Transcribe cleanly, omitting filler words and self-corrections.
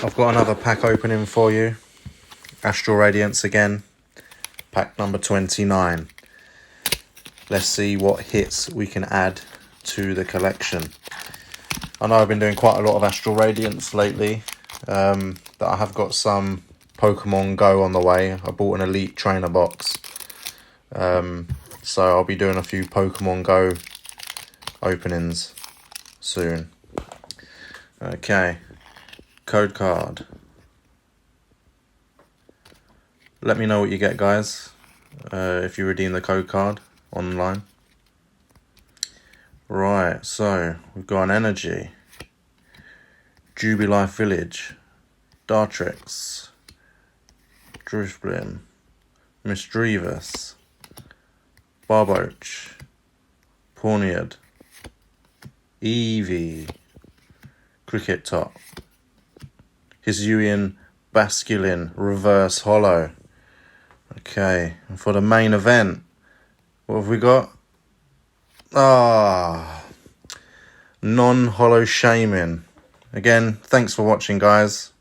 I've got another pack opening for you. Astral Radiance again. Pack number 29. Let's see what hits we can add to the collection. I know I've been doing quite a lot of Astral Radiance lately. That I have got some Pokemon Go on the way. I bought an Elite Trainer box. So I'll be doing a few Pokemon Go openings soon. Okay. Code card. Let me know what you get, guys, if you redeem the code card online. Right, so we've got an Energy, Jubilife Village, Dartrix, Drifblim, Misdreavus, Barboach, Pawniard, Eevee, Cricket Top, Hisuian Basculin Reverse Holo. Okay, and for the main event, what have we got? Non-holo Shaman. Again, thanks for watching, guys.